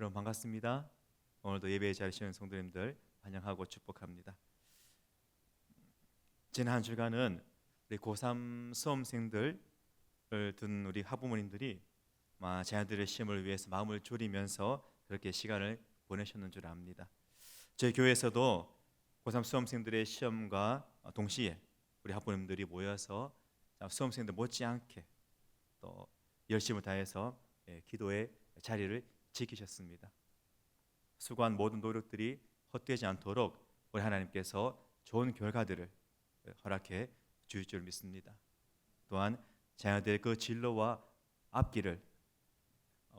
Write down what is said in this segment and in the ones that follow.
여러분 반갑습니다. 오늘도 예배에 자리하시는 성도님들 환영하고 축복합니다. 지난 한 주간은 우리 고3 수험생들을 둔 우리 학부모님들이 자녀들의 시험을 위해서 마음을 졸이면서 그렇게 시간을 보내셨는 줄 압니다. 저희 교회에서도 고3 수험생들의 시험과 동시에 우리 학부모님들이 모여서 수험생들 못지않게 또 열심을 다해서 기도의 자리를 지키셨습니다. 수고한 모든 노력들이 헛되지 않도록 우리 하나님께서 좋은 결과들을 허락해 주실 줄 믿습니다. 또한 자녀들의 그 진로와 앞길을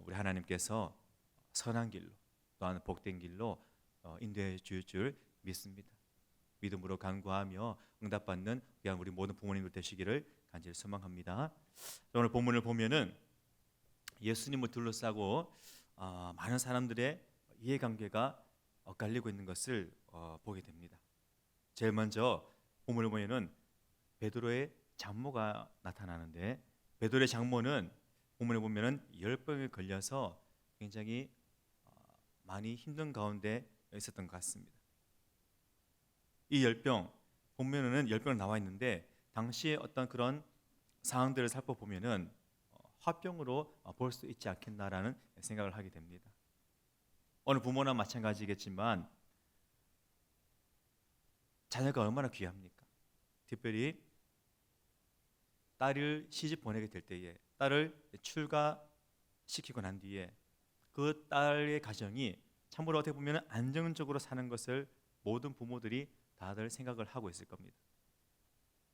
우리 하나님께서 선한 길로 또한 복된 길로 인도해 주실 줄 믿습니다. 믿음으로 간구하며 응답받는 귀한 우리 모든 부모님들 되시기를 간절히 소망합니다. 오늘 본문을 보면은 예수님을 둘러싸고 많은 사람들의 이해관계가 엇갈리고 있는 것을 보게 됩니다. 제일 먼저 본문을 보면은 베드로의 장모가 나타나는데, 베드로의 장모는 본문에 보면은 열병에 걸려서 굉장히 많이 힘든 가운데 있었던 것 같습니다. 이 열병, 본문에는 열병이 나와 있는데 당시에 어떤 그런 상황들을 살펴보면은 화병으로 볼 수 있지 않겠나라는 생각을 하게 됩니다. 어느 부모나 마찬가지겠지만 자녀가 얼마나 귀합니까? 특별히 딸을 시집 보내게 될 때에, 딸을 출가시키고 난 뒤에 그 딸의 가정이 참으로 어떻게 보면 안정적으로 사는 것을 모든 부모들이 다들 생각을 하고 있을 겁니다.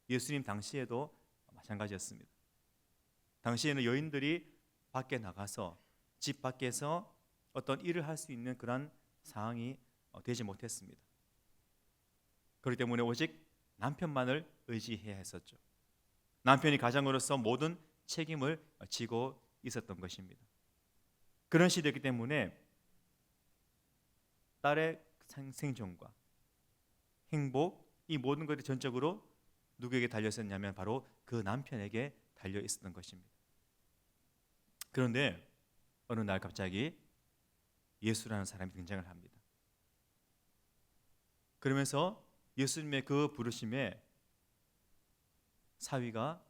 예수님 당시에도 마찬가지였습니다. 당시에는 여인들이 밖에 나가서 집 밖에서 어떤 일을 할 수 있는 그런 상황이 되지 못했습니다. 그렇기 때문에 오직 남편만을 의지해야 했었죠. 남편이 가장으로서 모든 책임을 지고 있었던 것입니다. 그런 시대이기 때문에 딸의 생존과 행복, 이 모든 것이 전적으로 누구에게 달려 있었냐면 바로 그 남편에게 달려 있었던 것입니다. 그런데 어느 날 갑자기 예수라는 사람이 등장을 합니다. 그러면서 예수님의 그 부르심에 사위가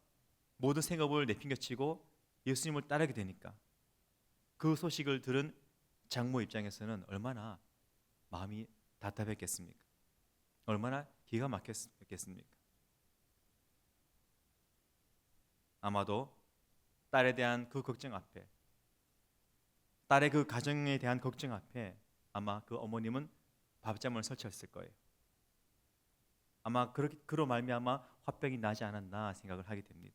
모든 생업을 내팽개치고 예수님을 따르게 되니까 그 소식을 들은 장모 입장에서는 얼마나 마음이 답답했겠습니까? 얼마나 기가 막혔겠습니까? 아마도 딸에 대한 그 걱정 앞에, 딸의 그 가정에 대한 걱정 앞에 아마 그 어머님은 밥잠을 설쳤을 거예요. 아마 그로 말미암아 화병이 나지 않았나 생각을 하게 됩니다.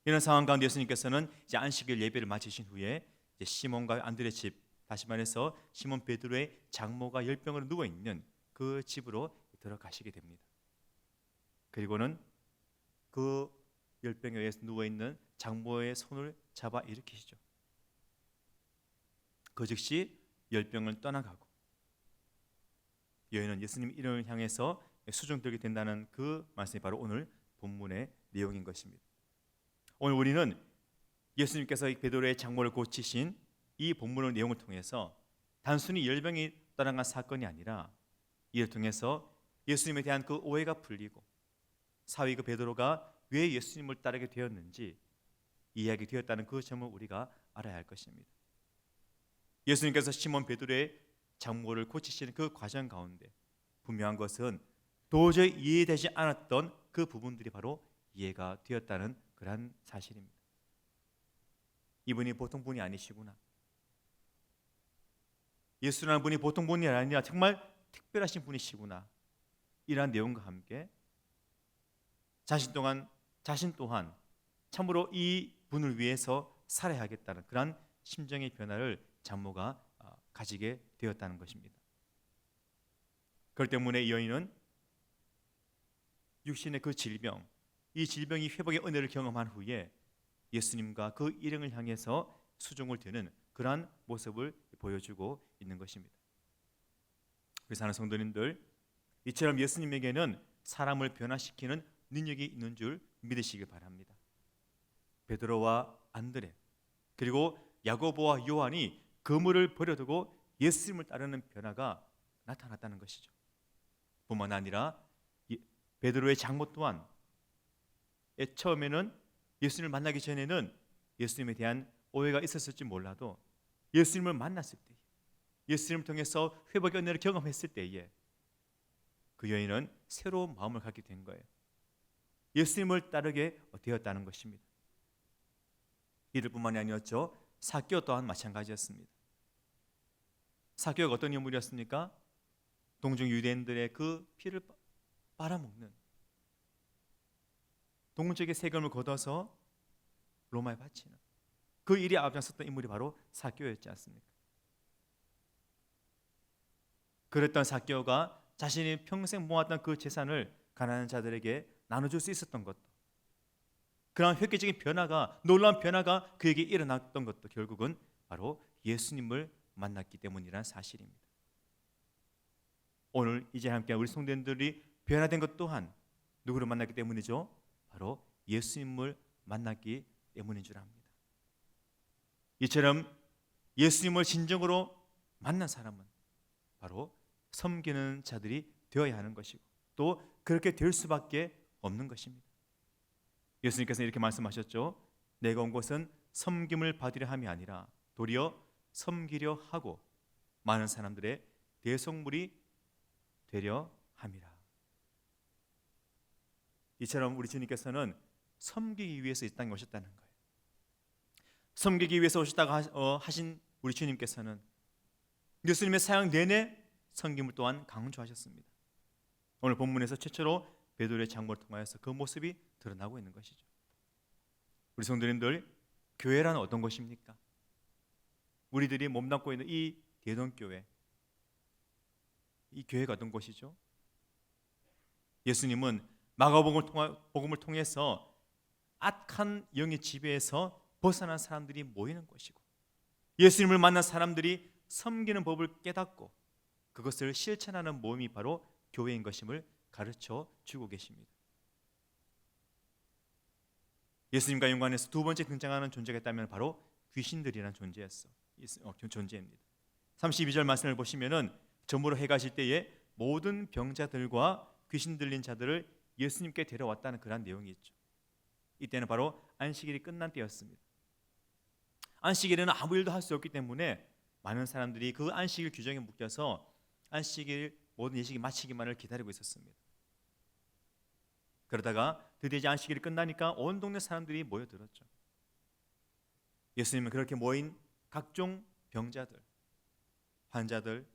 이런 상황 가운데 예수님께서는 이제 안식일 예배를 마치신 후에 이제 시몬과 안드레 집, 다시 말해서 시몬 베드로의 장모가 열병으로 누워 있는 그 집으로 들어가시게 됩니다. 그리고는 그 열병에 의해서 누워 있는 장모의 손을 잡아 일으키시죠. 그 즉시 열병을 떠나가고 여인은 예수님 이름을 향해서 수종들게 된다는 그 말씀이 바로 오늘 본문의 내용인 것입니다. 오늘 우리는 예수님께서 베드로의 장모를 고치신 이 본문의 내용을 통해서 단순히 열병이 떠나간 사건이 아니라 이를 통해서 예수님에 대한 그 오해가 풀리고 사위 그 베드로가 왜 예수님을 따르게 되었는지 이해하게 되었다는 그 점을 우리가 알아야 할 것입니다. 예수님께서 시몬 베드로의 장모를 고치시는 그 과정 가운데 분명한 것은 도저히 이해되지 않았던 그 부분들이 바로 이해가 되었다는 그런 사실입니다. 이분이 보통 분이 아니시구나. 예수라는 분이 보통 분이 아니라 정말 특별하신 분이시구나. 이러한 내용과 함께 자신 또한 참으로 이 분을 위해서 살아야겠다는 그런 심정의 변화를 장모가 가지게 되었다는 것입니다. 그렇기 때문에 이 여인은 육신의 그 질병, 이 질병이 회복의 은혜를 경험한 후에 예수님과 그 일행을 향해서 수종을 드는 그러한 모습을 보여주고 있는 것입니다. 우리 사는 성도님들, 이처럼 예수님에게는 사람을 변화시키는 능력이 있는 줄 믿으시길 바랍니다. 베드로와 안드레 그리고 야고보와 요한이 그물을 버려두고 예수님을 따르는 변화가 나타났다는 것이죠. 뿐만 아니라 베드로의 장모 또한 처음에는 예수님을 만나기 전에는 예수님에 대한 오해가 있었을지 몰라도 예수님을 만났을 때, 예수님을 통해서 회복의 은혜를 경험했을 때에 그 여인은 새로운 마음을 갖게 된 거예요. 예수님을 따르게 되었다는 것입니다. 이들뿐만이 아니었죠. 삭개오 또한 마찬가지였습니다. 삭개오가 어떤 인물이었습니까? 동중 유대인들의 그 피를 빨아먹는, 동족의 세금을 걷어서 로마에 바치는 그 일에 앞장섰던 인물이 바로 삭개오였지 않습니까? 그랬던 삭개오가 자신이 평생 모았던 그 재산을 가난한 자들에게 나눠줄 수 있었던 것도, 그런 획기적인 변화가, 놀라운 변화가 그에게 일어났던 것도 결국은 바로 예수님을 만났기 때문이라는 사실입니다. 오늘 이제 함께 우리 성도님들이 변화된 것 또한 누구를 만났기 때문이죠? 바로 예수님을 만났기 때문인 줄 압니다. 이처럼 예수님을 진정으로 만난 사람은 바로 섬기는 자들이 되어야 하는 것이고 또 그렇게 될 수밖에 없는 것입니다. 예수님께서 이렇게 말씀하셨죠. 내가 온 곳은 섬김을 받으려 함이 아니라 도리어 섬기려 하고 많은 사람들의 대속물이 되려 함이라. 이처럼 우리 주님께서는 섬기기 위해서 이 땅에 오셨다는 거예요. 섬기기 위해서 오셨다고 하신 우리 주님께서는 예수님의 사역 내내 섬김을 또한 강조하셨습니다. 오늘 본문에서 최초로 베드로의 장모를 통하여서 그 모습이 드러나고 있는 것이죠. 우리 성도님들, 교회란 어떤 것입니까? 우리들이 몸담고 있는 이 대동교회, 이 교회가 어떤 것이죠? 예수님은 마가복음을 통해서 악한 영의 지배에서 벗어난 사람들이 모이는 것이고 예수님을 만난 사람들이 섬기는 법을 깨닫고 그것을 실천하는 모임이 바로 교회인 것임을 가르쳐 주고 계십니다. 예수님과 연관해서 두 번째 등장하는 존재가 있다면 바로 귀신들이라는 존재입니다. 32절 말씀을 보시면은 저물어 해가 질 때에 모든 병자들과 귀신 들린 자들을 예수님께 데려왔다는 그런 내용이 있죠. 이때는 바로 안식일이 끝난 때였습니다. 안식일에는 아무 일도 할 수 없기 때문에 많은 사람들이 그 안식일 규정에 묶여서 안식일 모든 예식이 마치기만을 기다리고 있었습니다. 그러다가 드디어 이제 안식일이 끝나니까 온 동네 사람들이 모여들었죠. 예수님은 그렇게 모인 각종 병자들, 환자들,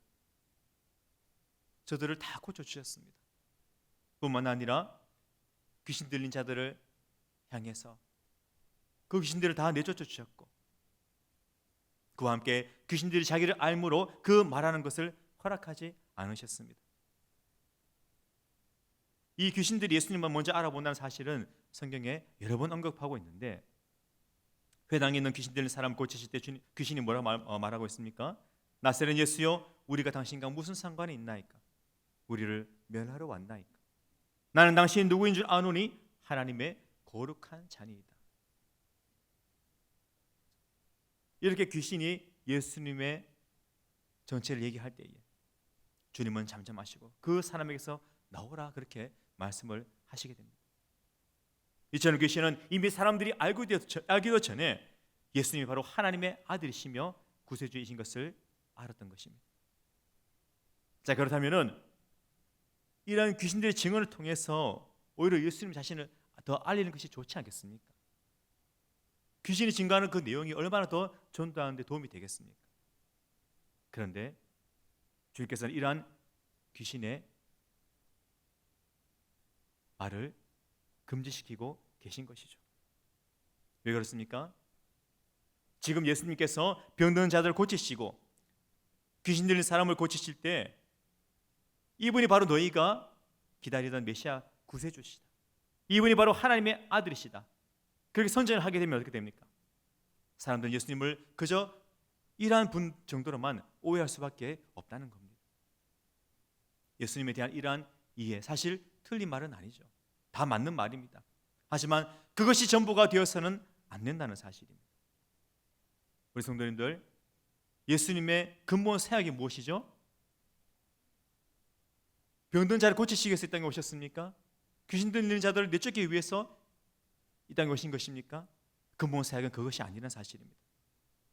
저들을 다 고쳐주셨습니다. 뿐만 아니라 귀신 들린 자들을 향해서 그 귀신들을 다 내쫓아 주셨고 그와 함께 귀신들이 자기를 알므로 그 말하는 것을 허락하지 않으셨습니다. 이 귀신들이 예수님만 먼저 알아본다는 사실은 성경에 여러 번 언급하고 있는데 회당에 있는 귀신 들린 사람 고치실 때 귀신이 뭐라고 말하고 있습니까? 나사렛 예수여 우리가 당신과 무슨 상관이 있나이까? 우리를 멸하러 왔나이까? 나는 당신이 누구인 줄 아노니 하나님의 거룩한 자니이다. 이렇게 귀신이 예수님의 정체를 얘기할 때에 주님은 잠잠하시고 그 사람에게서 나오라 그렇게 말씀을 하시게 됩니다. 이처럼 귀신은 이미 사람들이 알기도 전에 예수님이 바로 하나님의 아들이시며 구세주이신 것을 알았던 것입니다. 자, 그렇다면은 이러한 귀신들의 증언을 통해서 오히려 예수님 자신을 더 알리는 것이 좋지 않겠습니까? 귀신이 증거하는 그 내용이 얼마나 더 전도하는 데 도움이 되겠습니까? 그런데 주님께서는 이러한 귀신의 말을 금지시키고 계신 것이죠. 왜 그렇습니까? 지금 예수님께서 병든 자들을 고치시고 귀신 들린 사람을 고치실 때 이분이 바로 너희가 기다리던 메시아 구세주시다. 이분이 바로 하나님의 아들이시다. 그렇게 선전을 하게 되면 어떻게 됩니까? 사람들은 예수님을 그저 이러한 분 정도로만 오해할 수밖에 없다는 겁니다. 예수님에 대한 이러한 이해, 사실 틀린 말은 아니죠. 다 맞는 말입니다. 하지만 그것이 전부가 되어서는 안 된다는 사실입니다. 우리 성도님들, 예수님의 근본 사역이 무엇이죠? 병든 자를 고치시기 위해서 이 땅에 오셨습니까? 귀신 들리는 자들을 내쫓기 위해서 이 땅에 오신 것입니까? 근본 사역은 그것이 아니라는 사실입니다.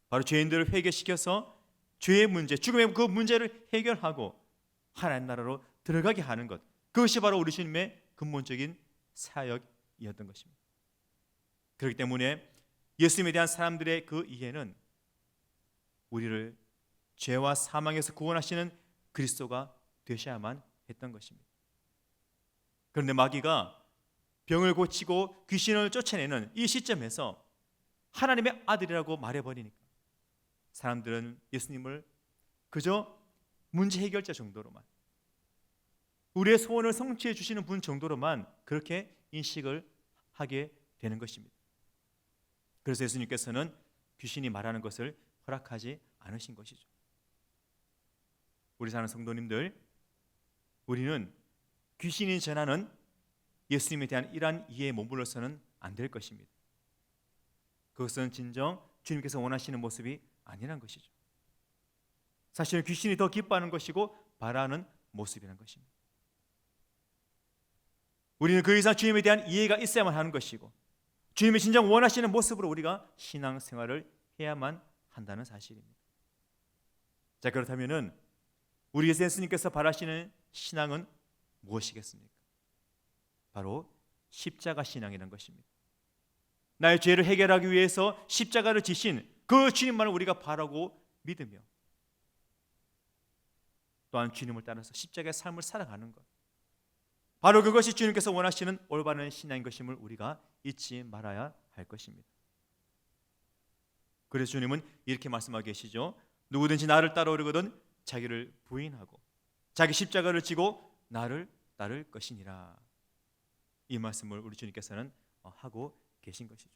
바로 죄인들을 회개시켜서 죄의 문제, 죽음의 그 문제를 해결하고 하나님 나라로 들어가게 하는 것, 그것이 바로 우리 주님의 근본적인 사역이었던 것입니다. 그렇기 때문에 예수님에 대한 사람들의 그 이해는 우리를 죄와 사망에서 구원하시는 그리스도가 되셔야만 했던 것입니다. 그런데 마귀가 병을 고치고 귀신을 쫓아내는 이 시점에서 하나님의 아들이라고 말해버리니까 사람들은 예수님을 그저 문제 해결자 정도로만, 우리의 소원을 성취해 주시는 분 정도로만 그렇게 인식을 하게 되는 것입니다. 그래서 예수님께서는 귀신이 말하는 것을 허락하지 않으신 것이죠. 우리 사는 성도님들, 우리는 귀신이 전하는 예수님에 대한 이러한 이해에 머물러서는 안 될 것입니다. 그것은 진정 주님께서 원하시는 모습이 아니란 것이죠. 사실은 귀신이 더 기뻐하는 것이고 바라는 모습이란 것입니다. 우리는 그 이상 주님에 대한 이해가 있어야만 하는 것이고 주님이 진정 원하시는 모습으로 우리가 신앙생활을 해야만 한다는 사실입니다. 자, 그렇다면은 우리 예수님께서 바라시는 신앙은 무엇이겠습니까? 바로 십자가 신앙이라는 것입니다. 나의 죄를 해결하기 위해서 십자가를 지신 그 주님만을 우리가 바라고 믿으며 또한 주님을 따라서 십자가의 삶을 살아가는 것, 바로 그것이 주님께서 원하시는 올바른 신앙인 것임을 우리가 잊지 말아야 할 것입니다. 그래서 주님은 이렇게 말씀하고 계시죠. 누구든지 나를 따라오려거든 자기를 부인하고 자기 십자가를 지고 나를 따를 것이니라. 이 말씀을 우리 주님께서는 하고 계신 것이죠.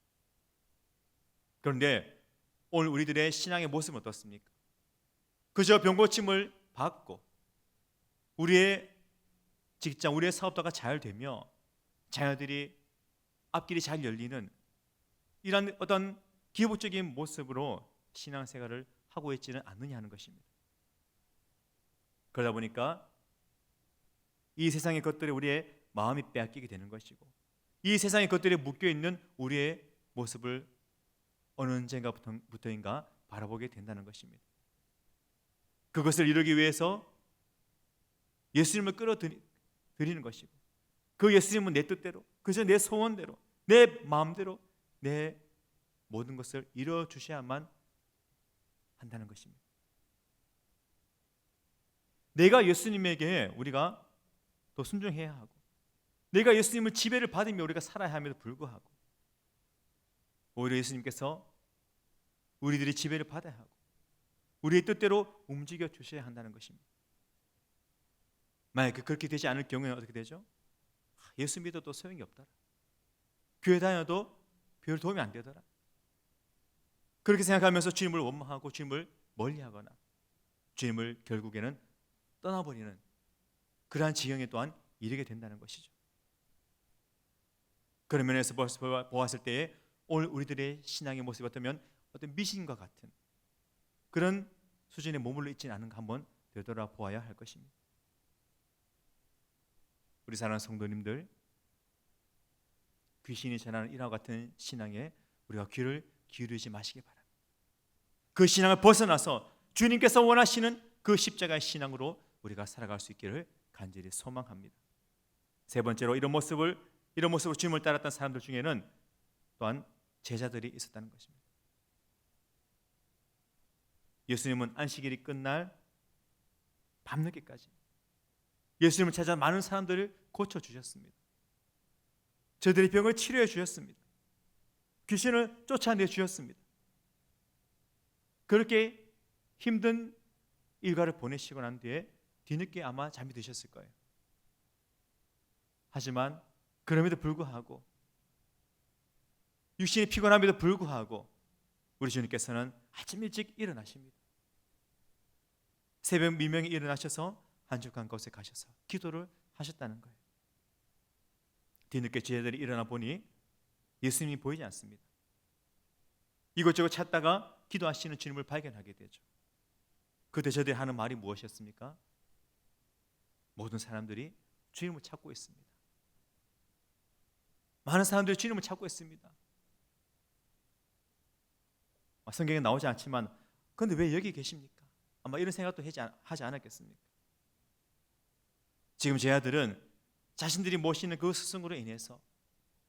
그런데 오늘 우리들의 신앙의 모습은 어떻습니까? 그저 병고침을 받고 우리의 직장, 우리의 사업도가 잘 되며 자녀들이 앞길이 잘 열리는 이런 어떤 기복적인 모습으로 신앙생활을 하고 있지는 않느냐 하는 것입니다. 그러다 보니까 이 세상의 것들에 우리의 마음이 빼앗기게 되는 것이고 이 세상의 것들에 묶여있는 우리의 모습을 어느 언젠가부터인가 바라보게 된다는 것입니다. 그것을 이루기 위해서 예수님을 끌어들이는 것이고 그 예수님은 내 뜻대로, 그저 내 소원대로, 내 마음대로 내 모든 것을 이루어주셔야만 한다는 것입니다. 내가 예수님에게 우리가 또 순종해야 하고 내가 예수님을 지배를 받으며 우리가 살아야 함에도 불구하고 오히려 예수님께서 우리들이 지배를 받아야 하고 우리의 뜻대로 움직여 주셔야 한다는 것입니다. 만약 그렇게 되지 않을 경우에는 어떻게 되죠? 예수 믿어도 소용이 없더라. 교회 다녀도 별 도움이 안 되더라. 그렇게 생각하면서 주님을 원망하고 주님을 멀리하거나 주님을 결국에는 떠나버리는 그러한 지경에 또한 이르게 된다는 것이죠. 그런 면에서 보았을 때에 오늘 우리들의 신앙의 모습이 어쩌면 어떤 미신과 같은 그런 수준에 머물러 있지는 않은가 한번 되돌아보아야 할 것입니다. 우리 사랑하는 성도님들, 귀신이 전하는 이와 같은 신앙에 우리가 귀를 기울이지 마시기 바랍니다. 그 신앙을 벗어나서 주님께서 원하시는 그 십자가의 신앙으로 우리가 살아갈 수 있기를 간절히 소망합니다. 세 번째로 이런 모습으로 주님을 따랐던 사람들 중에는 또한 제자들이 있었다는 것입니다. 예수님은 안식일이 끝날 밤늦게까지 예수님을 찾아 많은 사람들을 고쳐주셨습니다. 저들의 병을 치료해 주셨습니다. 귀신을 쫓아내 주셨습니다. 그렇게 힘든 일과를 보내시고 난 뒤에 뒤늦게 아마 잠이 드셨을 거예요. 하지만 그럼에도 불구하고 육신이 피곤함에도 불구하고 우리 주님께서는 아침 일찍 일어나십니다. 새벽 미명에 일어나셔서 한적한 곳에 가셔서 기도를 하셨다는 거예요. 뒤늦게 제자들이 일어나 보니 예수님이 보이지 않습니다. 이것저것 찾다가 기도하시는 주님을 발견하게 되죠. 그때 저들이 하는 말이 무엇이었습니까? 모든 사람들이 주님을 찾고 있습니다. 많은 사람들이 주님을 찾고 있습니다. 성경에 나오지 않지만 그런데 왜 여기 계십니까? 아마 이런 생각도 하지 않았겠습니까? 지금 제 아들은 자신들이 모시는 그 스승으로 인해서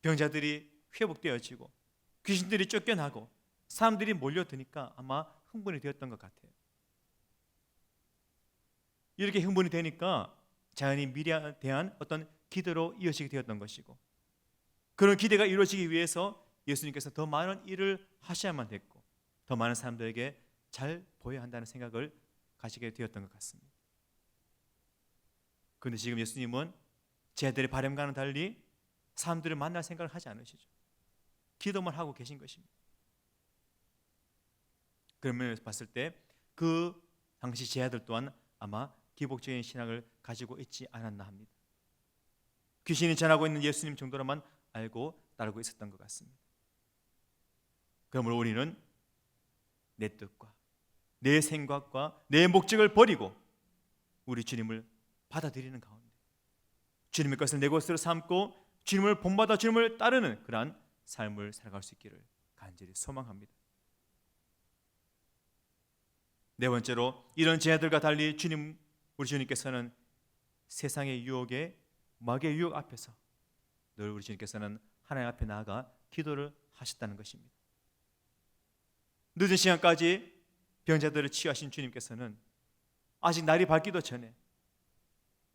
병자들이 회복되어지고 귀신들이 쫓겨나고 사람들이 몰려드니까 아마 흥분이 되었던 것 같아요. 이렇게 흥분이 되니까 자연히 미래에 대한 어떤 기대로 이어지게 되었던 것이고, 그런 기대가 이루어지기 위해서 예수님께서 더 많은 일을 하셔야만 됐고 더 많은 사람들에게 잘 보여야 한다는 생각을 가지게 되었던 것 같습니다. 그런데 지금 예수님은 제 아들의 바람과는 달리 사람들을 만날 생각을 하지 않으시죠. 기도만 하고 계신 것입니다. 그런 면에서 봤을 때 그 당시 제 아들 또한 아마 기복적인 신앙을 가지고 있지 않았나 합니다. 귀신이 전하고 있는 예수님 정도로만 알고 따르고 있었던 것 같습니다. 그러므로 우리는 내 뜻과 내 생각과 내 목적을 버리고 우리 주님을 받아들이는 가운데 주님의 것을 내 것으로 삼고 주님을 본받아 주님을 따르는 그러한 삶을 살아갈 수 있기를 간절히 소망합니다. 네 번째로, 이런 제 아들과 달리 우리 주님께서는 세상의 유혹에 마귀의 유혹 앞에서 늘 우리 주님께서는 하나님 앞에 나아가 기도를 하셨다는 것입니다. 늦은 시간까지 병자들을 치유하신 주님께서는 아직 날이 밝기도 전에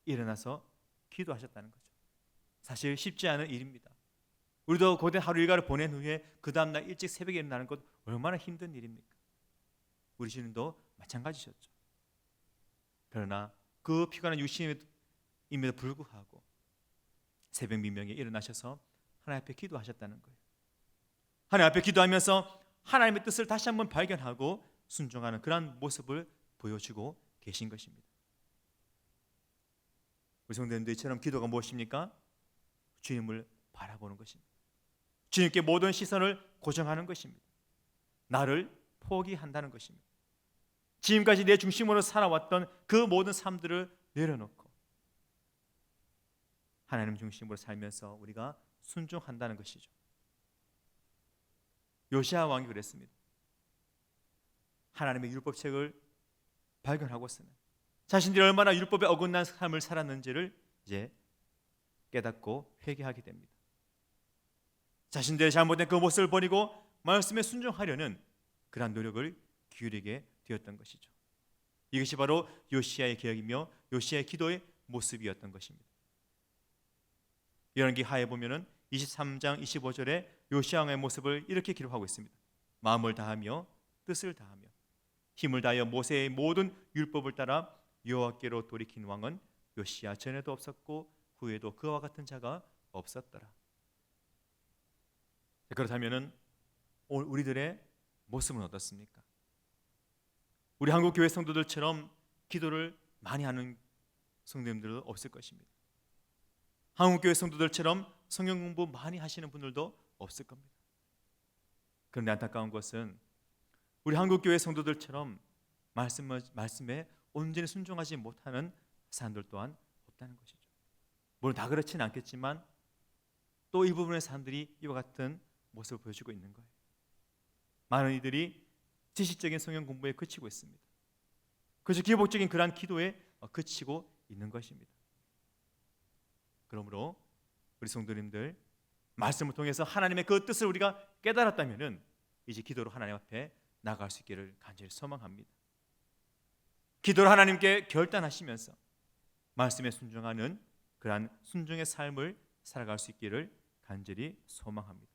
일어나서 기도하셨다는 거죠. 사실 쉽지 않은 일입니다. 우리도 고된 하루 일과를 보낸 후에 그 다음날 일찍 새벽에 일어나는 것 얼마나 힘든 일입니까? 우리 주님도 마찬가지셨죠. 그러나 그 피곤한 유신임에도 불구하고 새벽 미명에 일어나셔서 하나님 앞에 기도하셨다는 거예요. 하나님 앞에 기도하면서 하나님의 뜻을 다시 한번 발견하고 순종하는 그런 모습을 보여주고 계신 것입니다. 우리 성도님들, 이처럼 기도가 무엇입니까? 주님을 바라보는 것입니다. 주님께 모든 시선을 고정하는 것입니다. 나를 포기한다는 것입니다. 지금까지 내 중심으로 살아왔던 그 모든 삶들을 내려놓고 하나님 중심으로 살면서 우리가 순종한다는 것이죠. 요시야 왕이 그랬습니다. 하나님의 율법책을 발견하고서는 자신들이 얼마나 율법에 어긋난 삶을 살았는지를 이제 깨닫고 회개하게 됩니다. 자신들의 잘못된 그 모습을 버리고 말씀에 순종하려는 그러한 노력을 기울이게 되었던 것이죠. 이것이 바로 요시야의 개혁이며 요시야의 기도의 모습이었던 것입니다. 열왕기 하에 보면은 23장 25절에 요시야 왕의 모습을 이렇게 기록하고 있습니다. 마음을 다하며 뜻을 다하며 힘을 다하여 모세의 모든 율법을 따라 여호와께로 돌이킨 왕은 요시야 전에도 없었고 후에도 그와 같은 자가 없었더라. 그렇다면은 오늘 우리들의 모습은 어떻습니까? 우리 한국 교회 성도들처럼 기도를 많이 하는 성도님들도 없을 것입니다. 한국 교회 성도들처럼 성경 공부 많이 하시는 분들도 없을 겁니다. 그런데 안타까운 것은 우리 한국 교회 성도들처럼 말씀에 온전히 순종하지 못하는 사람들 또한 없다는 것이죠. 물론 다 그렇지는 않겠지만 또 이 부분의 사람들이 이와 같은 모습을 보여주고 있는 거예요. 많은 이들이 지식적인 성경 공부에 그치고 있습니다. 그래서 기복적인 그러한 기도에 그치고 있는 것입니다. 그러므로 우리 성도님들, 말씀을 통해서 하나님의 그 뜻을 우리가 깨달았다면은 이제 기도로 하나님 앞에 나아갈 수 있기를 간절히 소망합니다. 기도로 하나님께 결단하시면서 말씀에 순종하는 그러한 순종의 삶을 살아갈 수 있기를 간절히 소망합니다.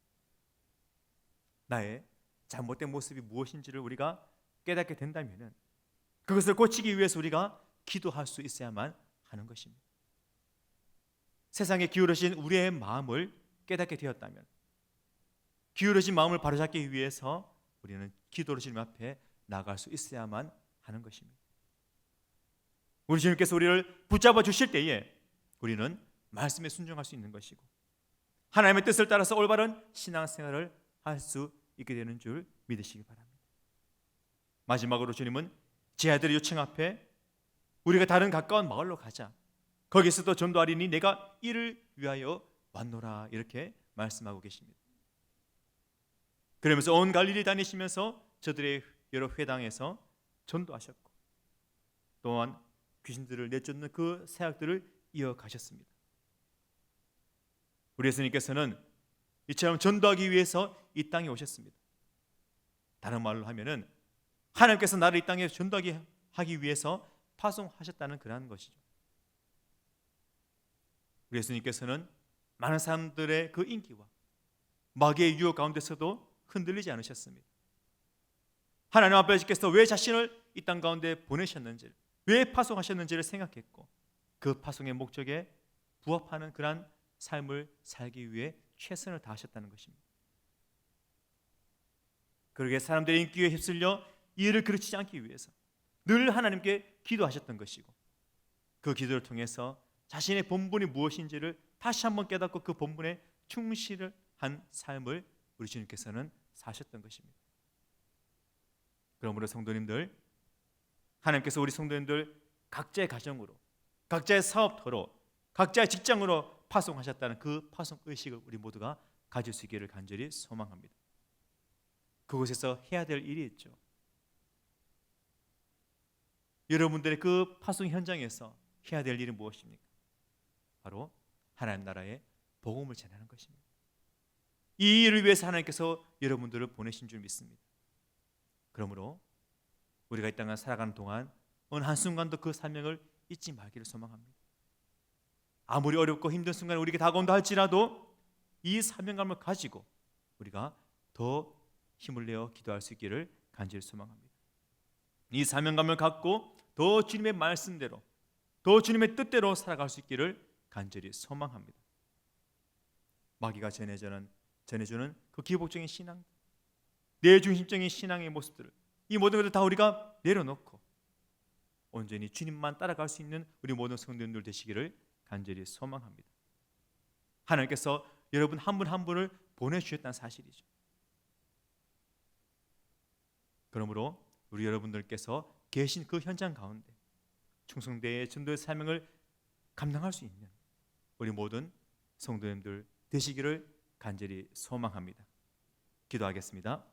나의 잘못된 모습이 무엇인지를 우리가 깨닫게 된다면은 그것을 고치기 위해서 우리가 기도할 수 있어야만 하는 것입니다. 세상에 기울어진 우리의 마음을 깨닫게 되었다면, 기울어진 마음을 바로잡기 위해서 우리는 기도로 주님 앞에 나아갈 수 있어야만 하는 것입니다. 우리 주님께서 우리를 붙잡아 주실 때에 우리는 말씀에 순종할 수 있는 것이고 하나님의 뜻을 따라서 올바른 신앙생활을 할 수 있게 되는 줄 믿으시기 바랍니다. 마지막으로 주님은 제 아들의 요청 앞에 우리가 다른 가까운 마을로 가자. 거기서도 전도하리니 내가 이를 위하여 왔노라. 이렇게 말씀하고 계십니다. 그러면서 온 갈릴리 다니시면서 저들의 여러 회당에서 전도하셨고 또한 귀신들을 내쫓는 그 사역들을 이어가셨습니다. 우리 예수님께서는 이처럼 전도하기 위해서 이 땅에 오셨습니다. 다른 말로 하면은 하나님께서 나를 이 땅에 전도하기 하기 위해서 파송하셨다는 그러한 것이죠. 우리 예수님께서는 많은 사람들의 그 인기와 마귀의 유혹 가운데서도 흔들리지 않으셨습니다. 하나님 아버지께서 왜 자신을 이 땅 가운데 보내셨는지, 왜 파송하셨는지를 생각했고 그 파송의 목적에 부합하는 그러한 삶을 살기 위해 최선을 다하셨다는 것입니다. 그러게 사람들의 인기에 휩쓸려 이 일을 그르치지 않기 위해서 늘 하나님께 기도하셨던 것이고 그 기도를 통해서 자신의 본분이 무엇인지를 다시 한번 깨닫고 그 본분에 충실을 한 삶을 우리 주님께서는 사셨던 것입니다. 그러므로 성도님들, 하나님께서 우리 성도님들 각자의 가정으로, 각자의 사업터로, 각자의 직장으로 파송하셨다는 그 파송 의식을 우리 모두가 가질 수 있기를 간절히 소망합니다. 그곳에서 해야 될 일이 있죠. 여러분들의 그 파송 현장에서 해야 될 일은 무엇입니까? 바로 하나님 나라의 복음을 전하는 것입니다. 이 일을 위해서 하나님께서 여러분들을 보내신 줄 믿습니다. 그러므로 우리가 이 땅을 살아가는 동안 어느 한순간도 그 사명을 잊지 말기를 소망합니다. 아무리 어렵고 힘든 순간에 우리에게 다가온다 할지라도 이 사명감을 가지고 우리가 더 힘을 내어 기도할 수 있기를 간절히 소망합니다. 이 사명감을 갖고 더 주님의 말씀대로, 더 주님의 뜻대로 살아갈 수 있기를 간절히 소망합니다. 마귀가 전해주는 그 기복적인 신앙, 내 중심적인 신앙의 모습들을, 이 모든 것을 다 우리가 내려놓고 온전히 주님만 따라갈 수 있는 우리 모든 성도님들 되시기를 간절히 소망합니다. 하나님께서 여러분 한 분 한 분을 보내주셨다는 사실이죠. 그러므로 우리 여러분들께서 계신 그 현장 가운데 충성대의 전도의 사명을 감당할 수 있는 우리 모든 성도님들 되시기를 간절히 소망합니다. 기도하겠습니다.